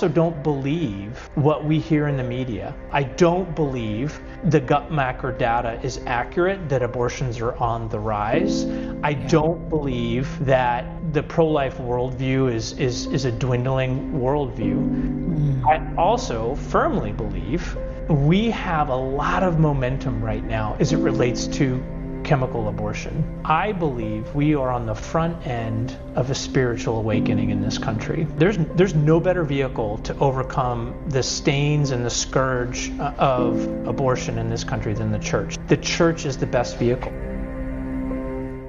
also don't believe what we hear in the media. I don't believe the gut macro data is accurate, that abortions are on the rise. I don't believe that the pro-life worldview is a dwindling worldview. I also firmly believe we have a lot of momentum right now as it relates to chemical abortion. I believe we are on the front end of a spiritual awakening in this country. There's no better vehicle to overcome the stains and the scourge of abortion in this country than the church. The church is the best vehicle.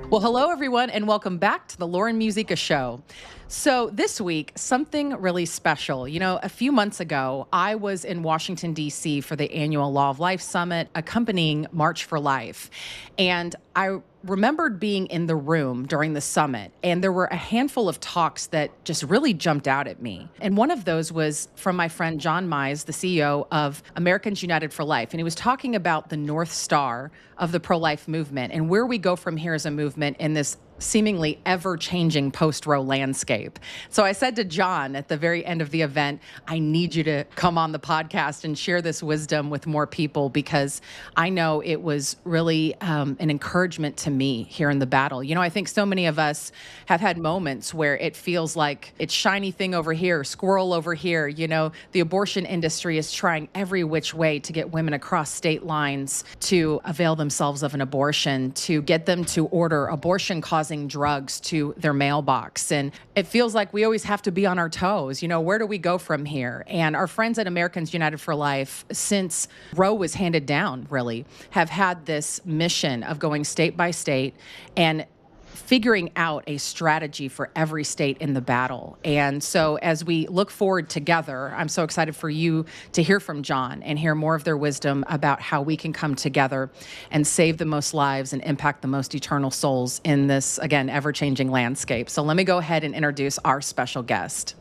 Well, hello, everyone, and welcome back to the Lauren Musica Show. So this week, something really special. You know, a few months ago, I was in Washington, D.C. for the annual Law of Life Summit, accompanying March for Life. And I remembered being in the room during the summit, and there were a handful of talks that just really jumped out at me. And one of those was from my friend John Mize, the CEO of Americans United for Life. And he was talking about the North Star of the pro-life movement and where we go from here as a movement in this seemingly ever-changing post-Roe landscape. So I said to John at the very end of the event, I need you to come on the podcast and share this wisdom with more people, because I know it was really an encouragement to me here in the battle. You know, I think so many of us have had moments where it feels like it's shiny thing over here, squirrel over here. You know, the abortion industry is trying every which way to get women across state lines to avail themselves of an abortion, to get them to order abortion-causing drugs to their mailbox. And it feels like we always have to be on our toes. You know, where do we go from here? And our friends at Americans United for Life, since Roe was handed down, really, have had this mission of going state by state and figuring out a strategy for every state in the battle. And so as we look forward together, I'm so excited for you to hear from John and hear more of their wisdom about how we can come together and save the most lives and impact the most eternal souls in this, again, ever-changing landscape. So let me go ahead and introduce our special guest.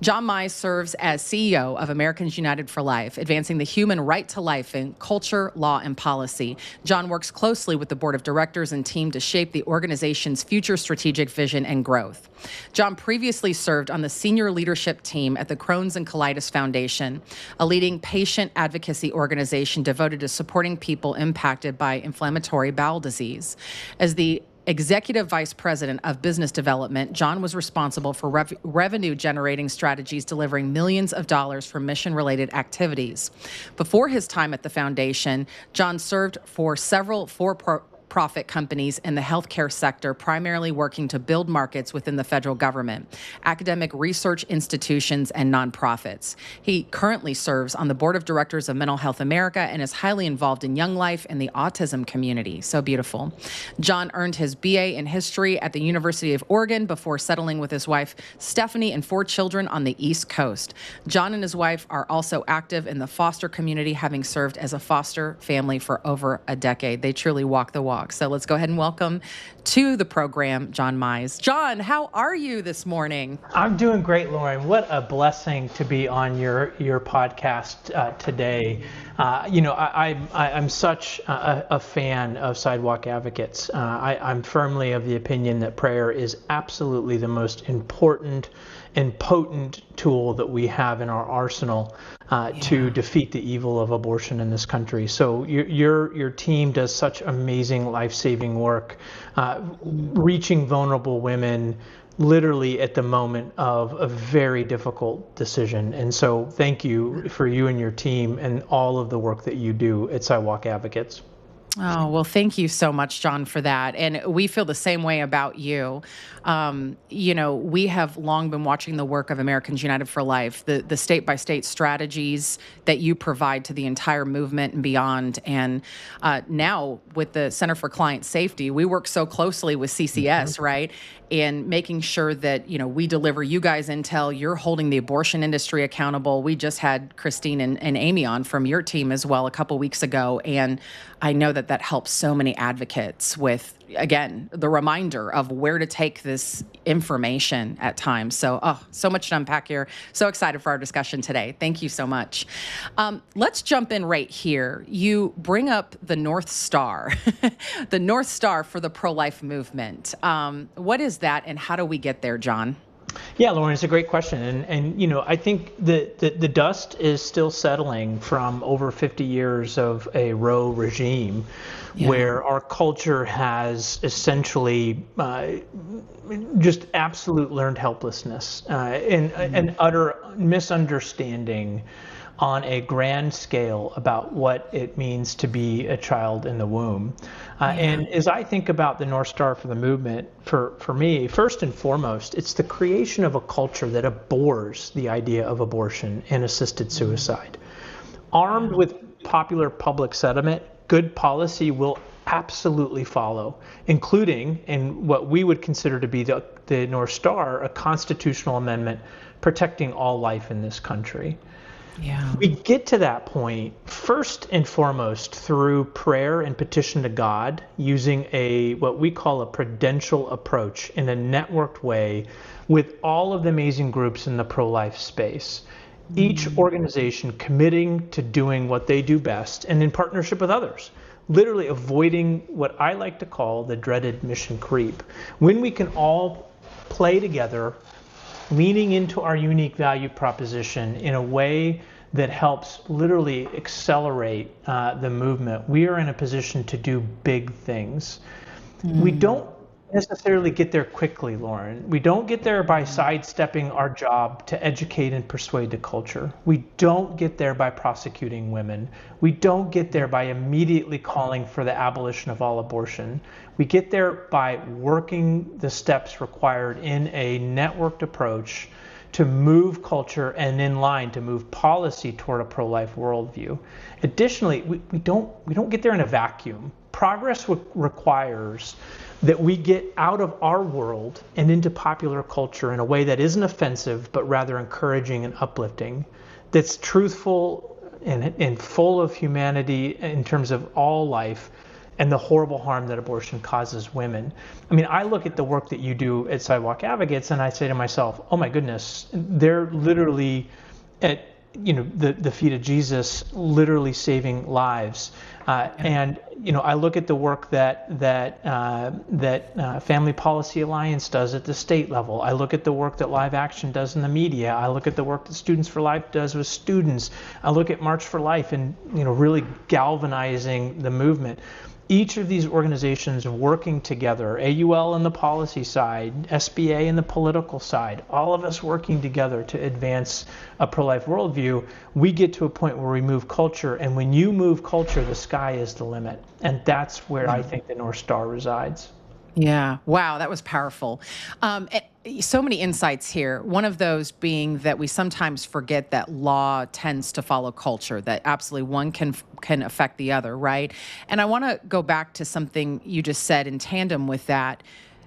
John Mize serves as CEO of Americans United for Life, advancing the human right to life in culture, law, and policy. John works closely with the board of directors and team to shape the organization's future strategic vision and growth. John previously served on the senior leadership team at the Crohn's and Colitis Foundation, a leading patient advocacy organization devoted to supporting people impacted by inflammatory bowel disease. As the Executive Vice President of Business Development, John was responsible for revenue-generating strategies delivering millions of dollars for mission-related activities. Before his time at the foundation, John served for several for-profit companies in the healthcare sector, primarily working to build markets within the federal government, academic research institutions, and nonprofits. He currently serves on the board of directors of Mental Health America and is highly involved in Young Life and the autism community. So beautiful. John earned his BA in history at the University of Oregon before settling with his wife, Stephanie, and 4 children on the East Coast. John and his wife are also active in the foster community, having served as a foster family for over a decade. They truly walk the walk. So let's go ahead and welcome to the program, John Mize. John, how are you this morning? I'm doing great, Lauren. What a blessing to be on your podcast today. You know, I'm such a fan of Sidewalk Advocates. I'm firmly of the opinion that prayer is absolutely the most important and potent tool that we have in our arsenal to defeat the evil of abortion in this country. So your team does such amazing life-saving work, reaching vulnerable women literally at the moment of a very difficult decision. And so thank you for you and your team and all of the work that you do at Sidewalk Advocates. Oh, well, thank you so much, John, for that. And we feel the same way about you. You know, we have long been watching the work of Americans United for Life, the state-by-state strategies that you provide to the entire movement and beyond. And now with the Center for Client Safety, we work so closely with CCS, right? In making sure that, you know, we deliver you guys intel, you're holding the abortion industry accountable. We just had Christine and Amy on from your team as well a couple weeks ago. And I know that helps so many advocates with, again, the reminder of where to take this information at times. So, so much to unpack here. So excited for our discussion today. Thank you so much. Let's jump in right here. You bring up the North Star, the North Star for the pro-life movement. What is that and how do we get there, John? Yeah, Lauren, it's a great question, and I think the dust is still settling from over 50 years of a Roe regime, where our culture has essentially just absolute learned helplessness and utter misunderstanding on a grand scale about what it means to be a child in the womb. And as I think about the North Star for the movement, for me, first and foremost, it's the creation of a culture that abhors the idea of abortion and assisted suicide. Armed with popular public sentiment, good policy will absolutely follow, including in what we would consider to be the North Star, a constitutional amendment protecting all life in this country. Yeah. We get to that point first and foremost through prayer and petition to God, using what we call a prudential approach in a networked way with all of the amazing groups in the pro-life space. Each organization committing to doing what they do best and in partnership with others, literally avoiding what I like to call the dreaded mission creep. When we can all play together, leaning into our unique value proposition in a way that helps literally accelerate the movement, we are in a position to do big things. We don't necessarily get there quickly, Lauren. We don't get there by sidestepping our job to educate and persuade the culture. We don't get there by prosecuting women. We don't get there by immediately calling for the abolition of all abortion. We get there by working the steps required in a networked approach to move culture and in line to move policy toward a pro-life worldview. Additionally, we don't get there in a vacuum. Progress requires that we get out of our world and into popular culture in a way that isn't offensive, but rather encouraging and uplifting, that's truthful and full of humanity in terms of all life and the horrible harm that abortion causes women. I mean, I look at the work that you do at Sidewalk Advocates and I say to myself, oh my goodness, they're literally at the feet of Jesus, literally saving lives. And I look at the work that Family Policy Alliance does at the state level. I look at the work that Live Action does in the media. I look at the work that Students for Life does with students. I look at March for Life and really galvanizing the movement. Each of these organizations working together, AUL on the policy side, SBA in the political side, all of us working together to advance a pro-life worldview, we get to a point where we move culture. And when you move culture, the sky is the limit. And that's where I think the North Star resides. Yeah. Wow. That was powerful. So many insights here. One of those being that we sometimes forget that law tends to follow culture, that absolutely one can affect the other, right? And I want to go back to something you just said in tandem with that,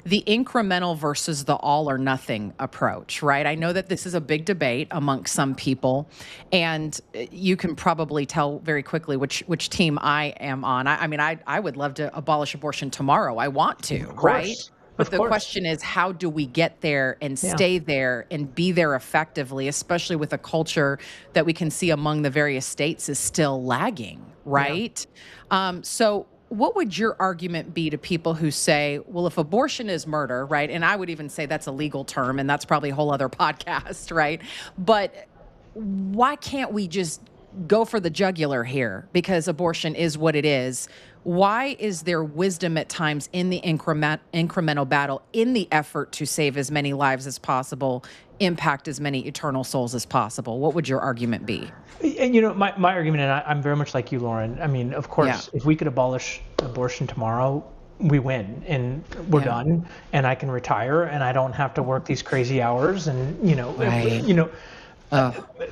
the incremental versus the all or nothing approach, right? I know that this is a big debate amongst some people, and you can probably tell very quickly which team I am on. I would love to abolish abortion tomorrow. I want to, right? But the question is, how do we get there and stay there and be there effectively, especially with a culture that we can see among the various states is still lagging, right? Yeah. So what would your argument be to people who say, well, if abortion is murder, right? And I would even say that's a legal term, and that's probably a whole other podcast, right? But why can't we just go for the jugular here? Because abortion is what it is. Why is there wisdom at times in the incremental battle, in the effort to save as many lives as possible, impact as many eternal souls as possible? What would your argument be? And my argument, and I'm very much like you, Lauren. I mean, of course, if we could abolish abortion tomorrow, we win and we're done, and I can retire and I don't have to work these crazy hours, and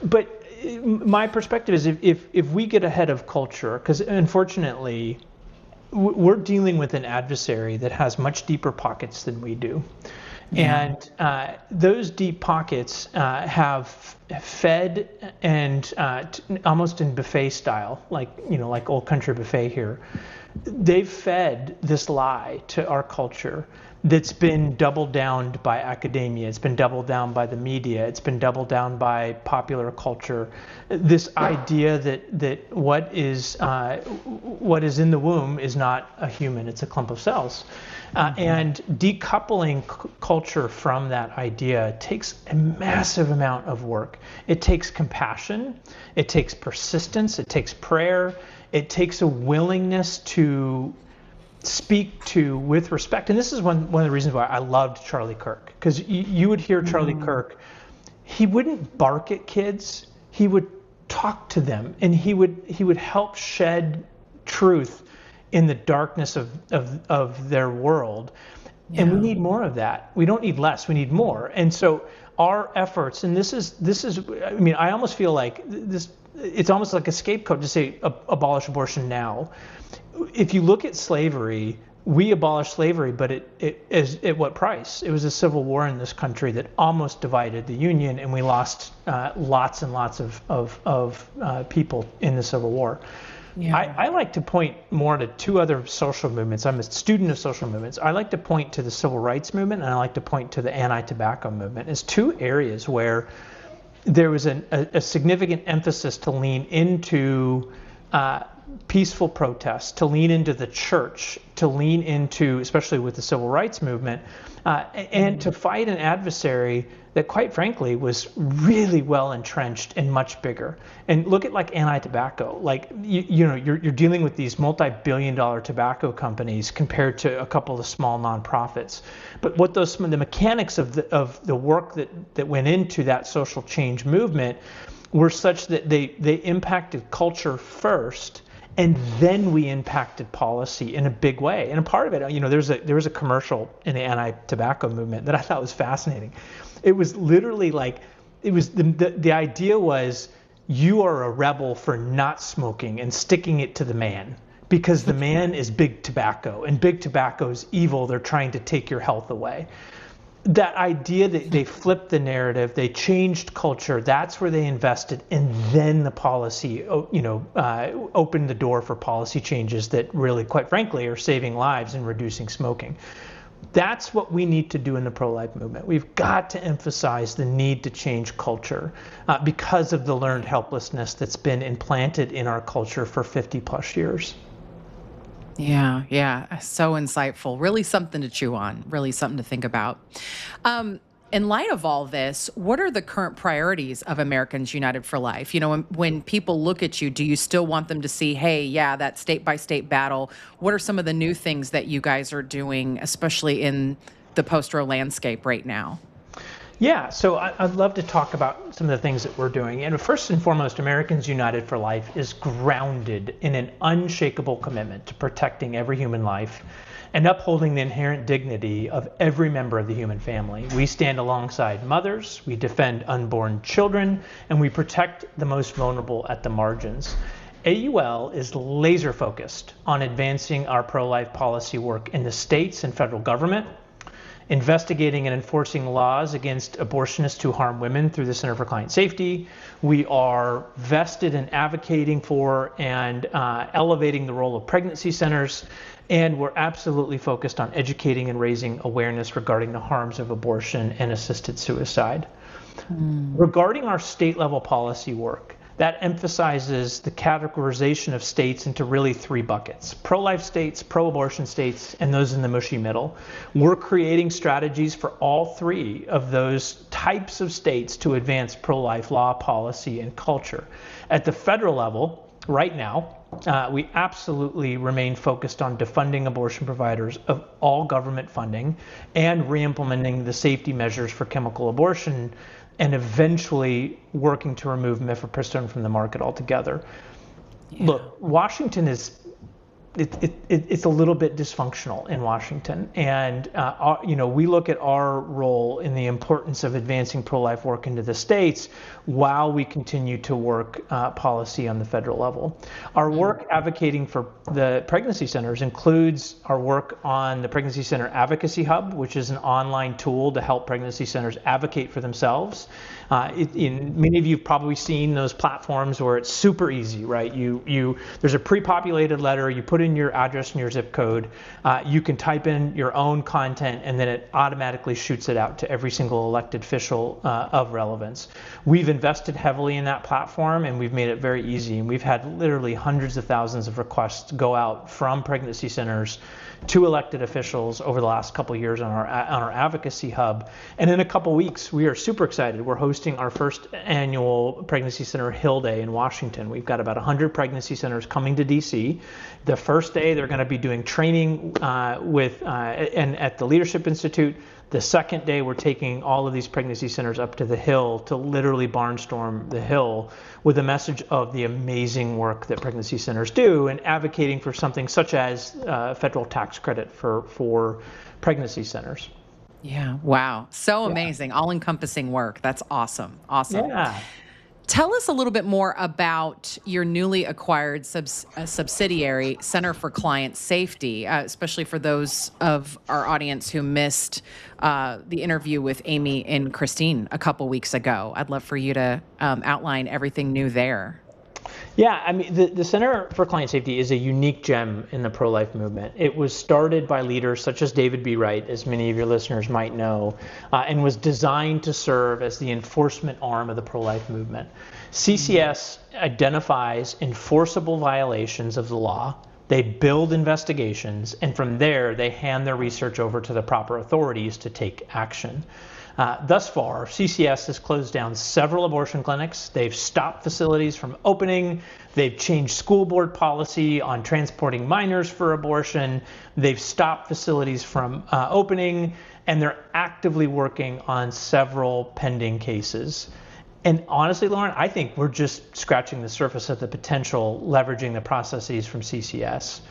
but my perspective is if we get ahead of culture, because unfortunately we're dealing with an adversary that has much deeper pockets than we do. And those deep pockets have fed and almost in buffet style, like old country buffet here. They've fed this lie to our culture that's been doubled down by academia. It's been doubled down by the media. It's been doubled down by popular culture. This idea that what is in the womb is not a human, it's a clump of cells. And decoupling culture from that idea takes a massive amount of work. It takes compassion, it takes persistence, it takes prayer, it takes a willingness to speak to with respect. And this is one of the reasons why I loved Charlie Kirk, because you would hear Charlie Kirk, he wouldn't bark at kids, he would talk to them, and he would help shed truth in the darkness of their world. Yeah. And we need more of that. We don't need less, we need more. And so our efforts, and this is I mean, I almost feel like this, it's almost like a scapegoat to say abolish abortion now. If you look at slavery, we abolished slavery, but it is at what price? It was a civil war in this country that almost divided the Union, and we lost lots and lots of people in the Civil War. Yeah. I like to point more to two other social movements. I'm a student of social movements. I like to point to the civil rights movement, and I like to point to the anti-tobacco movement as two areas where there was a significant emphasis to lean into peaceful protests, to lean into the church, to lean into, especially with the civil rights movement, and to fight an adversary that, quite frankly, was really well entrenched and much bigger. And look at like anti-tobacco. Like you're dealing with these multi-billion-dollar tobacco companies compared to a couple of small nonprofits. But what the mechanics of the work that went into that social change movement were such that they impacted culture first, and then we impacted policy in a big way. And a part of it, there was a commercial in the anti-tobacco movement that I thought was fascinating. It was literally like, it was the idea was, you are a rebel for not smoking and sticking it to the man, because the man is big tobacco, and big tobacco is evil. They're trying to take your health away. That idea that they flipped the narrative, they changed culture, that's where they invested, and then the policy, opened the door for policy changes that really, quite frankly, are saving lives and reducing smoking. That's what we need to do in the pro-life movement. We've got to emphasize the need to change culture because of the learned helplessness that's been implanted in our culture for 50 plus years. Yeah. So insightful. Really something to chew on. Really something to think about. In light of all this, what are the current priorities of Americans United for Life? When people look at you, do you still want them to see, hey, yeah, that state-by-state battle? What are some of the new things that you guys are doing, especially in the post-Roe landscape right now? Yeah, so I'd love to talk about some of the things that we're doing. And first and foremost, Americans United for Life is grounded in an unshakable commitment to protecting every human life and upholding the inherent dignity of every member of the human family. We stand alongside mothers, we defend unborn children, and we protect the most vulnerable at the margins. AUL is laser focused on advancing our pro-life policy work in the states and federal government, investigating and enforcing laws against abortionists who harm women through the Center for Client Safety. We are vested in advocating for and elevating the role of pregnancy centers, and we're absolutely focused on educating and raising awareness regarding the harms of abortion and assisted suicide. Regarding our state level policy work, that emphasizes the categorization of states into really three buckets: pro-life states, pro-abortion states, and those in the mushy middle. We're creating strategies for all three of those types of states to advance pro-life law, policy, and culture. At the federal level, right now, we absolutely remain focused on defunding abortion providers of all government funding and re-implementing the safety measures for chemical abortion, and eventually working to remove mifepristone from the market altogether. Yeah. Look, Washington is, it's a little bit dysfunctional in Washington. And, we look at our role in the importance of advancing pro-life work into the states while we continue to work policy on the federal level. Our work advocating for the pregnancy centers includes our work on the Pregnancy Center Advocacy Hub, which is an online tool to help pregnancy centers advocate for themselves. Many of you have probably seen those platforms where it's super easy, right? There's a pre-populated letter, you put in your address and your zip code. You can type in your own content, and then it automatically shoots it out to every single elected official of relevance. We've invested heavily in that platform, and we've made it very easy. And we've had literally hundreds of thousands of requests go out from pregnancy centers to elected officials over the last couple of years on our advocacy hub. And in a couple weeks, we are super excited. We're hosting our first annual Pregnancy Center Hill Day in Washington. We've got about 100 pregnancy centers coming to DC. The first day, they're going to be doing training and at the Leadership Institute. The second day, we're taking all of these pregnancy centers up to the Hill to literally barnstorm the Hill with a message of the amazing work that pregnancy centers do and advocating for something such as federal tax credit for pregnancy centers. Yeah. Wow. So amazing. All-encompassing work. That's awesome. Awesome. Yeah. Tell us a little bit more about your newly acquired subsidiary, Center for Client Safety, especially for those of our audience who missed the interview with Amy and Christine a couple weeks ago. I'd love for you to outline everything new there. Yeah, I mean, the Center for Client Safety is a unique gem in the pro-life movement. It was started by leaders such as David B. Wright, as many of your listeners might know, and was designed to serve as the enforcement arm of the pro-life movement. CCS identifies enforceable violations of the law. They build investigations, and from there, they hand their research over to the proper authorities to take action. Thus far, CCS has closed down several abortion clinics. They've stopped facilities from opening. They've changed school board policy on transporting minors for abortion. They've stopped facilities from opening, and they're actively working on several pending cases. And honestly, Lauren, I think we're just scratching the surface of the potential leveraging the processes from CCS.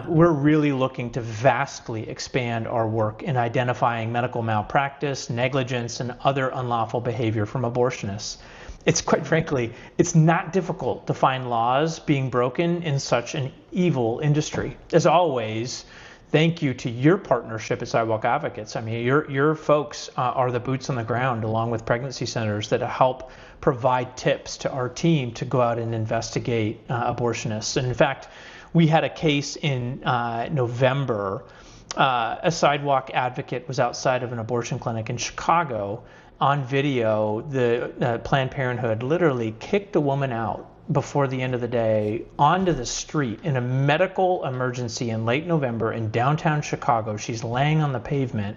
We're really looking to vastly expand our work in identifying medical malpractice, negligence, and other unlawful behavior from abortionists. It's quite frankly, it's not difficult to find laws being broken in such an evil industry. As always, thank you to your partnership at Sidewalk Advocates. I mean, your folks are the boots on the ground, along with pregnancy centers, that help provide tips to our team to go out and investigate abortionists. And in fact, we had a case in November. A sidewalk advocate was outside of an abortion clinic in Chicago. On video, the Planned Parenthood literally kicked a woman out before the end of the day onto the street in a medical emergency in late November in downtown Chicago. She's laying on the pavement.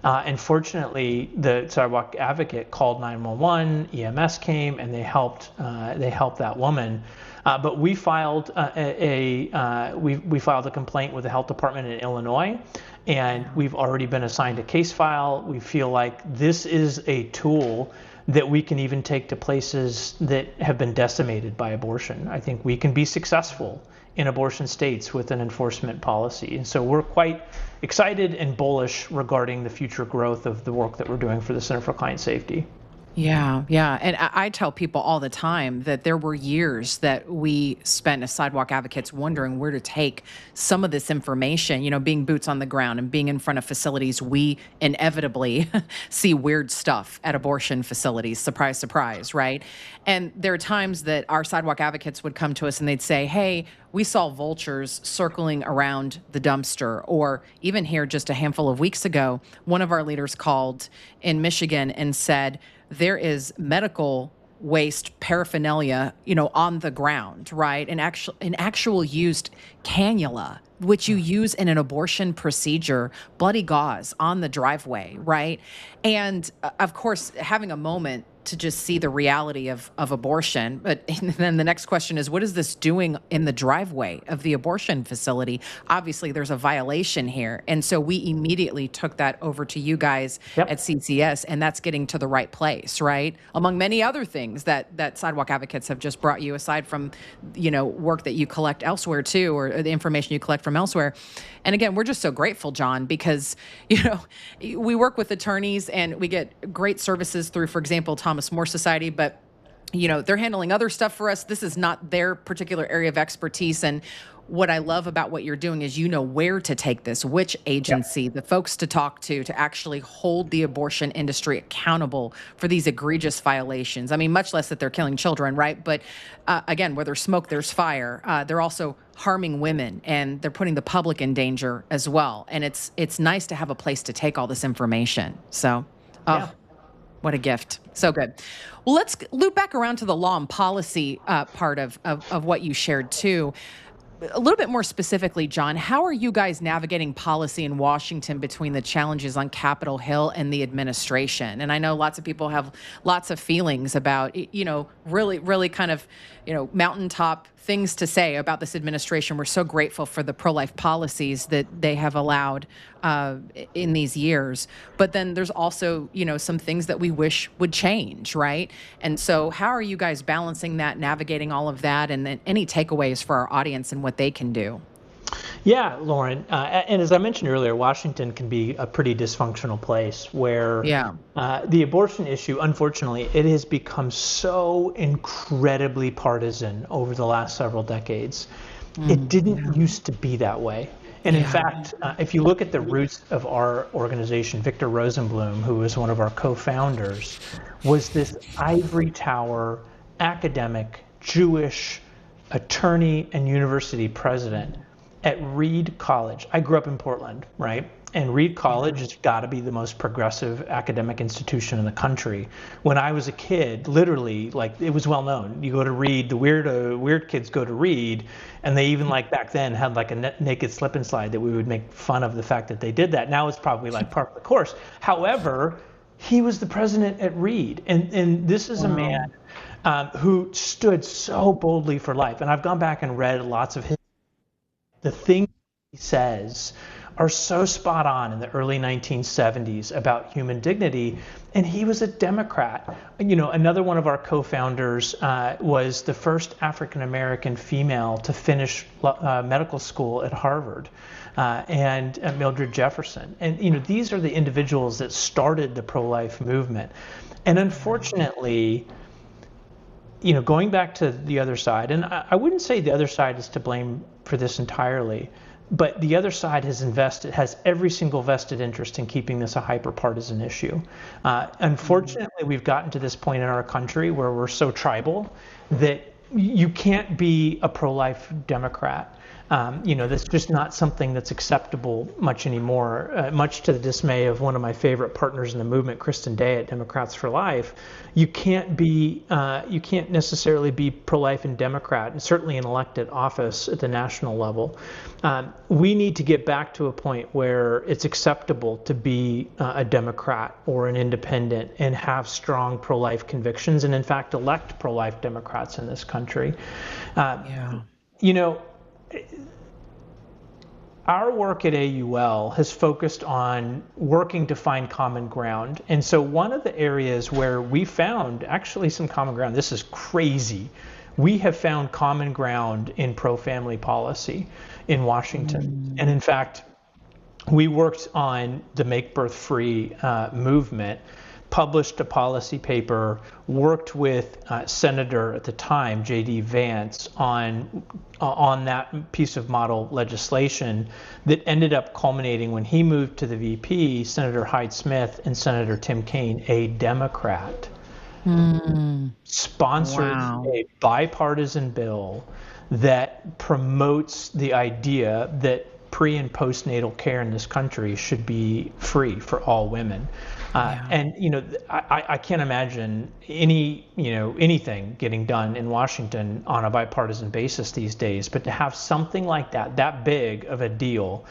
And fortunately, the sidewalk advocate called 911. EMS came and they helped that woman. But we filed we filed a complaint with the health department in Illinois, and we've already been assigned a case file. We feel like this is a tool that we can even take to places that have been decimated by abortion. I think we can be successful in abortion states with an enforcement policy. And so we're quite excited and bullish regarding the future growth of the work that we're doing for the Center for Client Safety. Yeah, yeah. And I tell people all the time that there were years that we spent as sidewalk advocates wondering where to take some of this information. You know, being boots on the ground and being in front of facilities, we inevitably see weird stuff at abortion facilities. Surprise, surprise, right? And there are times that our sidewalk advocates would come to us and they'd say, hey, we saw vultures circling around the dumpster. Or even here just a handful of weeks ago, one of our leaders called in Michigan and said, there is medical waste paraphernalia, on the ground, right? An actual used cannula, which you use in an abortion procedure, bloody gauze on the driveway, right? And of course, having a moment to just see the reality of abortion. But then the next question is, what is this doing in the driveway of the abortion facility? Obviously, there's a violation here. And so we immediately took that over to you guys at CCS, and that's getting to the right place, right? Among many other things that sidewalk advocates have just brought you, aside from, work that you collect elsewhere too, or the information you collect from elsewhere. And again, we're just so grateful, John, because, we work with attorneys and we get great services through, for example, Thomas More Society, but they're handling other stuff for us. This is not their particular area of expertise. And what I love about what you're doing is where to take this, which agency, the folks to talk to actually hold the abortion industry accountable for these egregious violations. I mean, much less that they're killing children, right? But again, where there's smoke, there's fire. They're also harming women, and they're putting the public in danger as well. And it's nice to have a place to take all this information. So, what a gift. So good. Well, let's loop back around to the law and policy part of what you shared too. A little bit more specifically, John, how are you guys navigating policy in Washington between the challenges on Capitol Hill and the administration? And I know lots of people have lots of feelings about, really, really kind of, mountaintop things to say about this administration. We're so grateful for the pro-life policies that they have allowed in these years. But then there's also, some things that we wish would change, right? And so how are you guys balancing that, navigating all of that, and then any takeaways for our audience and what they can do? Yeah, Lauren. And as I mentioned earlier, Washington can be a pretty dysfunctional place where the abortion issue, unfortunately, it has become so incredibly partisan over the last several decades. It didn't used to be that way. And in fact, if you look at the roots of our organization, Victor Rosenblum, who was one of our co-founders, was this ivory tower academic, Jewish attorney and university president at Reed College. I grew up in Portland, right? And Reed College has got to be the most progressive academic institution in the country. When I was a kid, literally, like, it was well known. You go to Reed, the weird kids go to Reed, and they even, like, back then had like a naked slip and slide that we would make fun of the fact that they did that. Now it's probably like part of the course. However, he was the president at Reed, and this is a man who stood so boldly for life. And I've gone back and read lots of his. The things he says are so spot on in the early 1970s about human dignity, and he was a Democrat. Another one of our co-founders was the first African-American female to finish medical school at Harvard, and Mildred Jefferson. And these are the individuals that started the pro-life movement. And unfortunately, going back to the other side, and I wouldn't say the other side is to blame for this entirely, but the other side has every single vested interest in keeping this a hyper-partisan issue. Unfortunately, we've gotten to this point in our country where we're so tribal that you can't be a pro-life Democrat. That's just not something that's acceptable much anymore, much to the dismay of one of my favorite partners in the movement, Kristen Day at Democrats for Life. You can't necessarily be pro-life and Democrat, and certainly in elected office at the national level. We need to get back to a point where it's acceptable to be a Democrat or an independent and have strong pro-life convictions, and in fact elect pro-life Democrats in this country. Our work at AUL has focused on working to find common ground. And so one of the areas where we found actually some common ground, this is crazy, we have found common ground in pro-family policy in Washington. And in fact, we worked on the Make Birth Free movement, published a policy paper, worked with Senator at the time, J.D. Vance, on that piece of model legislation that ended up culminating when he moved to the VP, Senator Hyde Smith and Senator Tim Kaine, a Democrat, sponsored a bipartisan bill that promotes the idea that pre- and postnatal care in this country should be free for all women. And I can't imagine anything getting done in Washington on a bipartisan basis these days. But to have something like that big of a deal,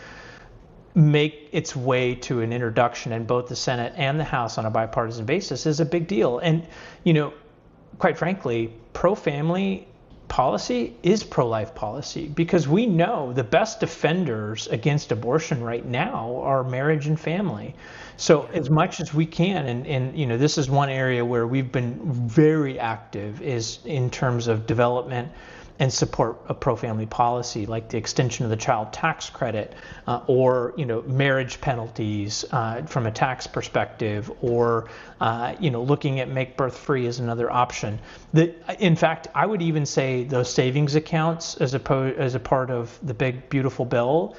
make its way to an introduction in both the Senate and the House on a bipartisan basis is a big deal. And quite frankly, pro-family policy is pro-life policy, because we know the best defenders against abortion right now are marriage and family. So as much as we can, and this is one area where we've been very active, is in terms of development and support a pro-family policy like the extension of the child tax credit, or marriage penalties from a tax perspective, or looking at make birth free as another option. In fact, I would even say those savings accounts as a part of the big beautiful bill.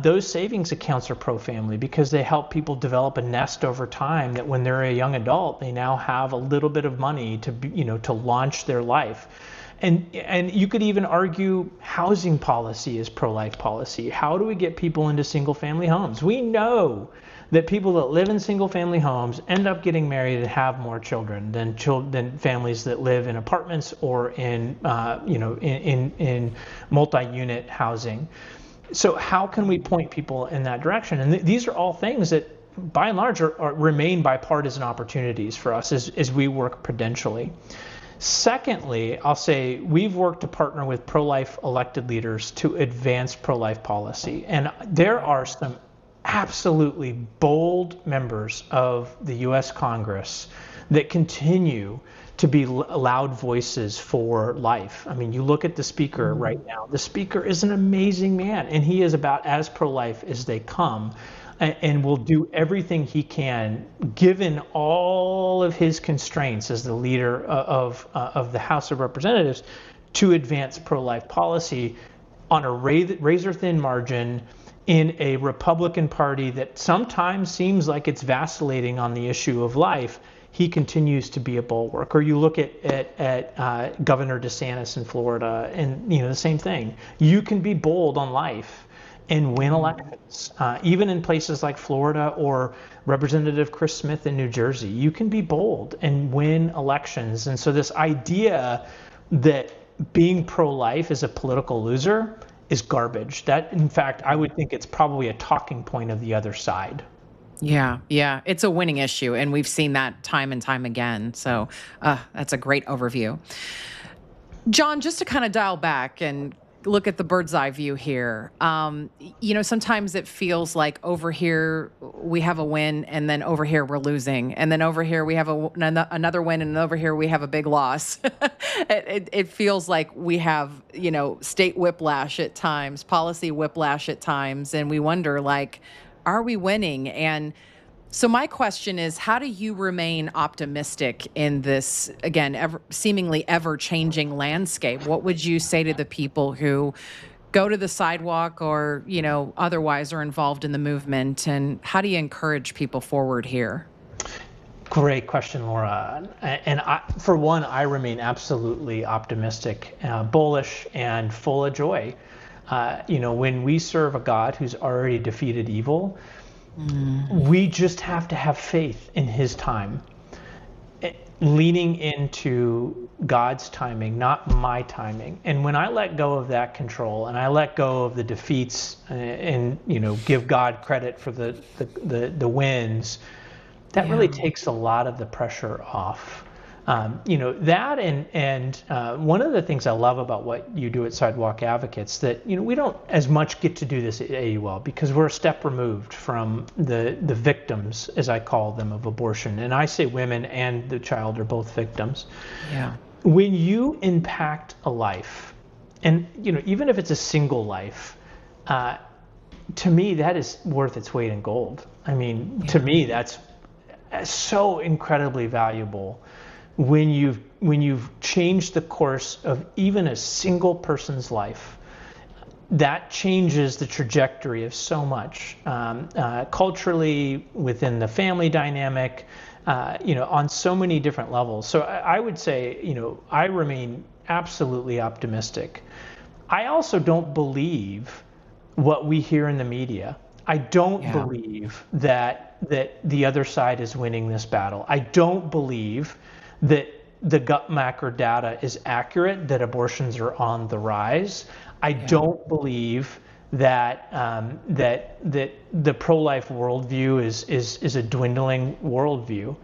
Those savings accounts are pro-family because they help people develop a nest over time, that when they're a young adult, they now have a little bit of money to launch their life. And you could even argue housing policy is pro-life policy. How do we get people into single-family homes? We know that people that live in single-family homes end up getting married and have more children than families that live in apartments or in multi-unit housing. So how can we point people in that direction? And these are all things that, by and large, remain bipartisan opportunities for us as we work prudentially. Secondly, I'll say we've worked to partner with pro-life elected leaders to advance pro-life policy. And there are some absolutely bold members of the U.S. Congress that continue to be loud voices for life. I mean, you look at the speaker right now. The speaker is an amazing man, and he is about as pro-life as they come, and will do everything he can, given all of his constraints as the leader of the House of Representatives, to advance pro-life policy on a razor-thin margin in a Republican Party that sometimes seems like it's vacillating on the issue of life. He continues to be a bulwark. Or you look at Governor DeSantis in Florida, and the same thing. You can be bold on life and win elections. Even in places like Florida or Representative Chris Smith in New Jersey, you can be bold and win elections. And so this idea that being pro-life is a political loser is garbage. That, in fact, I would think it's probably a talking point of the other side. Yeah, it's a winning issue, and we've seen that time and time again. So that's a great overview. John, just to kind of dial back and look at the bird's eye view here. Sometimes it feels like over here we have a win, and then over here we're losing, and then over here we have another win, and over here we have a big loss. It feels like we have state whiplash at times, policy whiplash at times, and we wonder, like, are we winning? And so my question is, how do you remain optimistic in this, again, seemingly ever-changing landscape? What would you say to the people who go to the sidewalk or, otherwise are involved in the movement? And how do you encourage people forward here? Great question, Laura. And for one, I remain absolutely optimistic, bullish, and full of joy. When we serve a God who's already defeated evil, we just have to have faith in his time, leaning into God's timing, not my timing. And when I let go of that control and I let go of the defeats and give God credit for the wins, that really takes a lot of the pressure off. That and one of the things I love about what you do at Sidewalk Advocates, that we don't as much get to do this at AUL because we're a step removed from the victims, as I call them, of abortion. And I say women and the child are both victims. Yeah. When you impact a life, and even if it's a single life, to me that is worth its weight in gold. I mean, to me that's so incredibly valuable. When you've changed the course of even a single person's life, that changes the trajectory of so much, culturally, within the family dynamic, on so many different levels. So I would say, I remain absolutely optimistic. I also don't believe what we hear in the media. I don't believe that the other side is winning this battle. I don't believe that the Guttmacher data is accurate, that abortions are on the rise. I don't believe that the pro-life worldview is a dwindling worldview.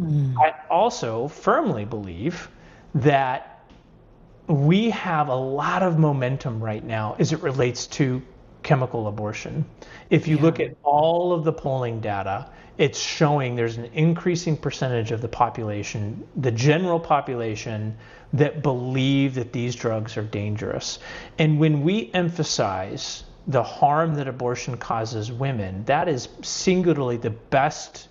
I also firmly believe that we have a lot of momentum right now as it relates to chemical abortion. If you look at all of the polling data, it's showing there's an increasing percentage of the population, the general population, that believe that these drugs are dangerous. And when we emphasize the harm that abortion causes women, that is singularly the best,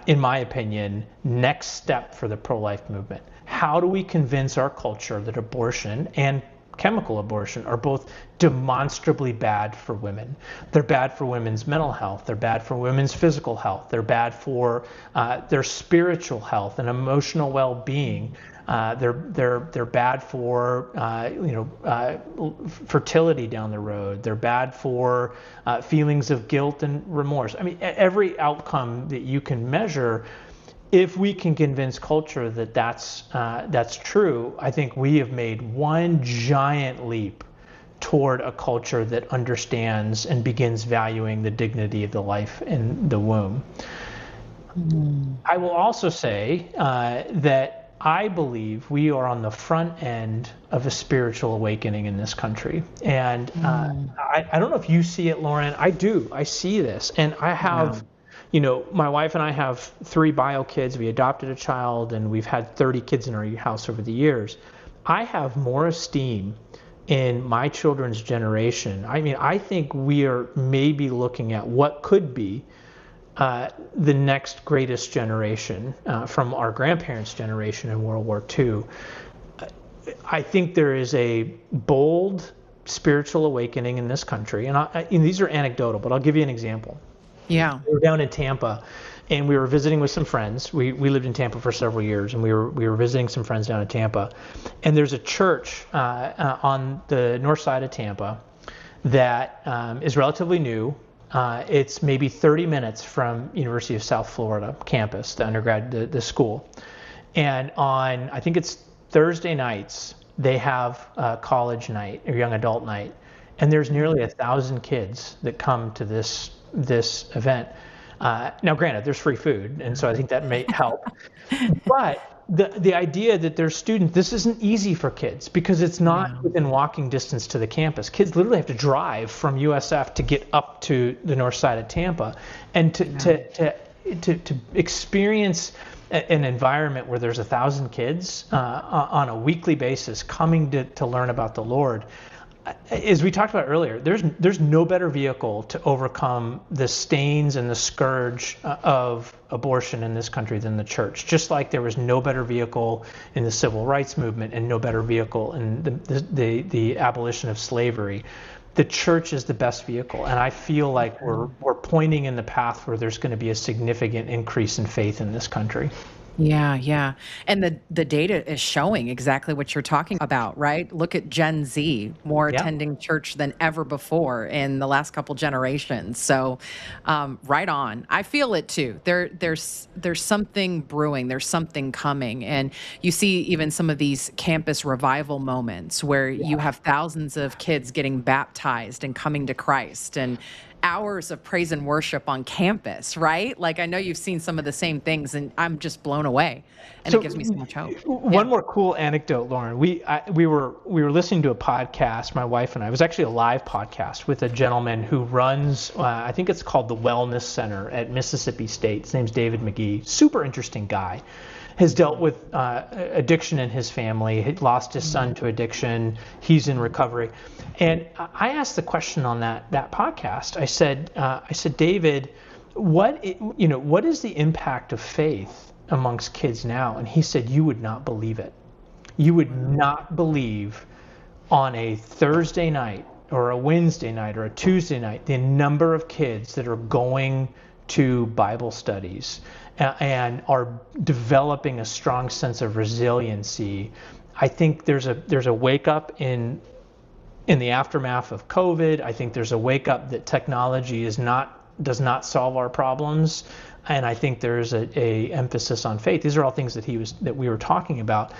in my opinion, next step for the pro-life movement. How do we convince our culture that abortion and chemical abortion are both demonstrably bad for women? They're bad for women's mental health. They're bad for women's physical health. They're bad for their spiritual health and emotional well-being. They're bad for fertility down the road. They're bad for feelings of guilt and remorse. I mean, every outcome that you can measure. If we can convince culture that that's true, I think we have made one giant leap toward a culture that understands and begins valuing the dignity of the life in the womb. I will also say that I believe we are on the front end of a spiritual awakening in this country. And I don't know if you see it, Lauren. I do. I see this. And I have... my wife and I have 3 bio kids. We adopted a child, and we've had 30 kids in our house over the years. I have more esteem in my children's generation. I mean, I think we are maybe looking at what could be the next greatest generation from our grandparents' generation in World War II. I think there is a bold spiritual awakening in this country. And these are anecdotal, but I'll give you an example. Yeah. We were down in Tampa, and we were visiting with some friends. We lived in Tampa for several years, and we were visiting some friends down in Tampa. And there's a church on the north side of Tampa that is relatively new. It's maybe 30 minutes from University of South Florida campus, the undergrad, the school. And on, I think it's Thursday nights, they have a college night or young adult night. And there's nearly 1,000 kids that come to this event. Now, granted, there's free food, and so I think that may help. But the idea that there's students, this isn't easy for kids because it's not within walking distance to the campus. Kids literally have to drive from USF to get up to the north side of Tampa, and to experience an environment where there's 1,000 kids on a weekly basis coming to learn about the Lord. As we talked about earlier, there's no better vehicle to overcome the stains and the scourge of abortion in this country than the church. Just like there was no better vehicle in the civil rights movement and no better vehicle in the abolition of slavery. The church is the best vehicle, and I feel like we're pointing in the path where there's going to be a significant increase in faith in this country. Yeah. And the data is showing exactly what you're talking about, right? Look at Gen Z, more attending church than ever before in the last couple generations. So right on. I feel it too. There's something brewing. There's something coming. And you see even some of these campus revival moments where you have thousands of kids getting baptized and coming to Christ, and hours of praise and worship on campus, right? Like, I know you've seen some of the same things, and I'm just blown away, and it gives me so much hope. One more cool anecdote, Lauren. We were listening to a podcast, my wife and I. It was actually a live podcast with a gentleman who runs, I think it's called the Wellness Center at Mississippi State. His name's David McGee. Super interesting guy. Has dealt with addiction in his family. He lost his son to addiction. He's in recovery. And I asked the question on that podcast. I said, David, what is the impact of faith amongst kids now? And he said, you would not believe it. You would not believe on a Thursday night or a Wednesday night or a Tuesday night the number of kids that are going to Bible studies and are developing a strong sense of resiliency. I think there's a wake up in the aftermath of COVID. I think there's a wake up that technology does not solve our problems, and I think there's a emphasis on faith. These are all things that we were talking about.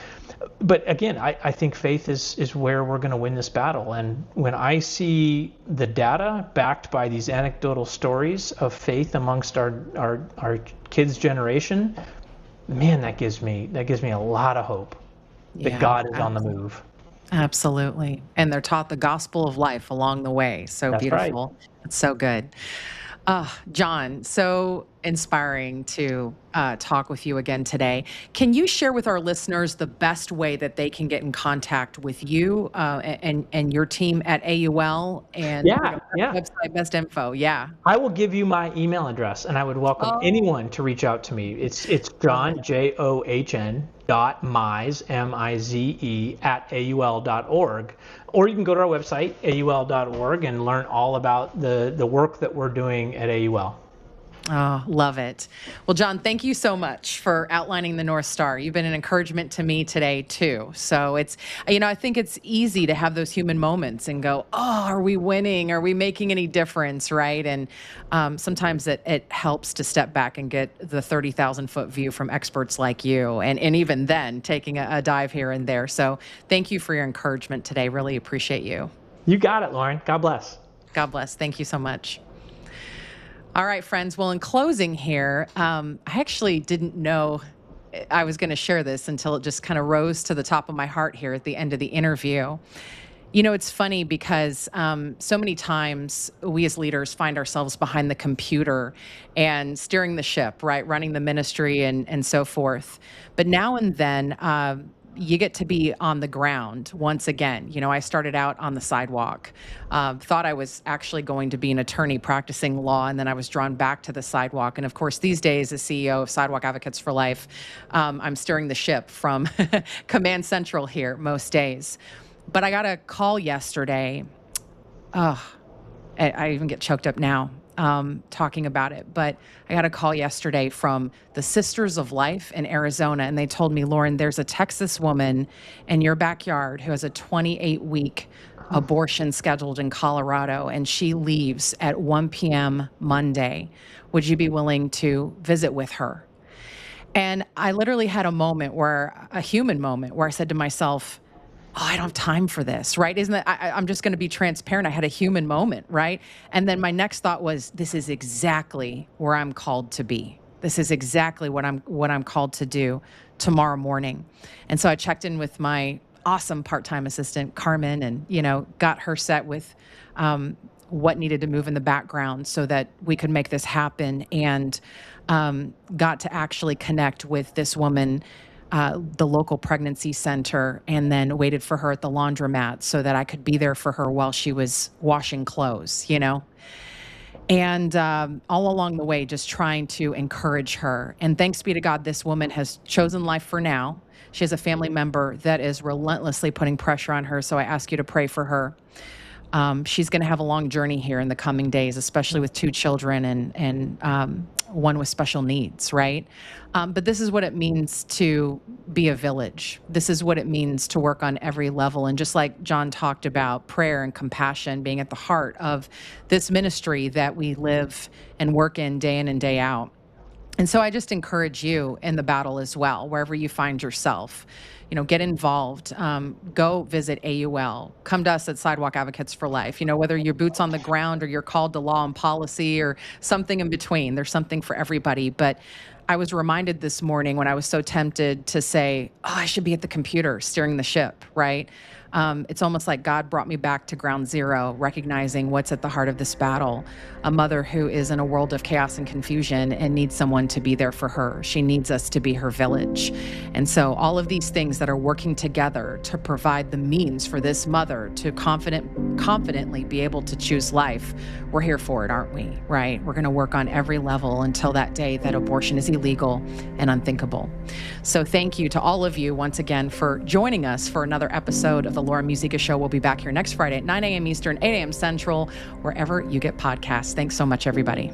But again, I think faith is where we're going to win this battle. And when I see the data backed by these anecdotal stories of faith amongst our kids' generation, man, that gives me a lot of hope that God is on the move. Absolutely. And they're taught the gospel of life along the way. So That's right. beautiful. It's so good. John, so inspiring to talk with you again today. Can you share with our listeners the best way that they can get in contact with you and your team at AUL and Yeah, yeah. website best info? Yeah. I will give you my email address, and I would welcome Oh, anyone to reach out to me. It's love it. John, John, .mize, M-I-Z-E, at AUL.org. Or you can go to our website, AUL.org, and learn all about the work that we're doing at AUL. Oh, love it. Well, John, thank you so much for outlining the North Star. You've been an encouragement to me today, too. So I think it's easy to have those human moments and go, oh, are we winning? Are we making any difference? Right. And sometimes it helps to step back and get the 30,000-foot view from experts like you. And even then, taking a dive here and there. So thank you for your encouragement today. Really appreciate you. You got it, Lauren. God bless. God bless. Thank you so much. All right, friends. Well, in closing here, I actually didn't know I was going to share this until it just kind of rose to the top of my heart here at the end of the interview. It's funny because so many times we as leaders find ourselves behind the computer and steering the ship, right? Running the ministry and so forth. But now and then, you get to be on the ground once again. I started out on the sidewalk, thought I was actually going to be an attorney practicing law, and then I was drawn back to the sidewalk. And of course, these days, as CEO of Sidewalk Advocates for Life, I'm steering the ship from Command Central here most days. But I got a call yesterday. I even get choked up now talking about it. But I got a call yesterday from the Sisters of Life in Arizona, and they told me, Lauren, there's a Texas woman in your backyard who has a 28-week abortion scheduled in Colorado, and she leaves at 1 p.m. Monday. Would you be willing to visit with her? And I literally had a human moment where I said to myself, oh, I don't have time for this, right? Isn't that, I'm just going to be transparent. I had a human moment, right? And then my next thought was, this is exactly where I'm called to be. This is exactly what I'm called to do tomorrow morning. And so I checked in with my awesome part-time assistant, Carmen, and, got her set with what needed to move in the background so that we could make this happen, and got to actually connect with this woman, the local pregnancy center, and then waited for her at the laundromat so that I could be there for her while she was washing clothes, And all along the way, just trying to encourage her. And thanks be to God, this woman has chosen life for now. She has a family member that is relentlessly putting pressure on her, so I ask you to pray for her. She's going to have a long journey here in the coming days, especially with 2 children and one with special needs, right? But this is what it means to be a village. This is what it means to work on every level. And just like John talked about, prayer and compassion being at the heart of this ministry that we live and work in and day out. And so I just encourage you in the battle as well, wherever you find yourself. Get involved, go visit AUL, come to us at Sidewalk Advocates for Life, whether you're boots on the ground or you're called to law and policy or something in between, there's something for everybody. But I was reminded this morning when I was so tempted to say, oh, I should be at the computer steering the ship, right? It's almost like God brought me back to ground zero, recognizing what's at the heart of this battle. A mother who is in a world of chaos and confusion and needs someone to be there for her. She needs us to be her village. And so all of these things that are working together to provide the means for this mother to confidently be able to choose life, we're here for it, aren't we? Right? We're going to work on every level until that day that abortion is illegal and unthinkable. So thank you to all of you once again for joining us for another episode of the Lauren Musica Show. We'll be back here next Friday at 9 a.m. Eastern, 8 a.m. Central, wherever you get podcasts. Thanks so much, everybody.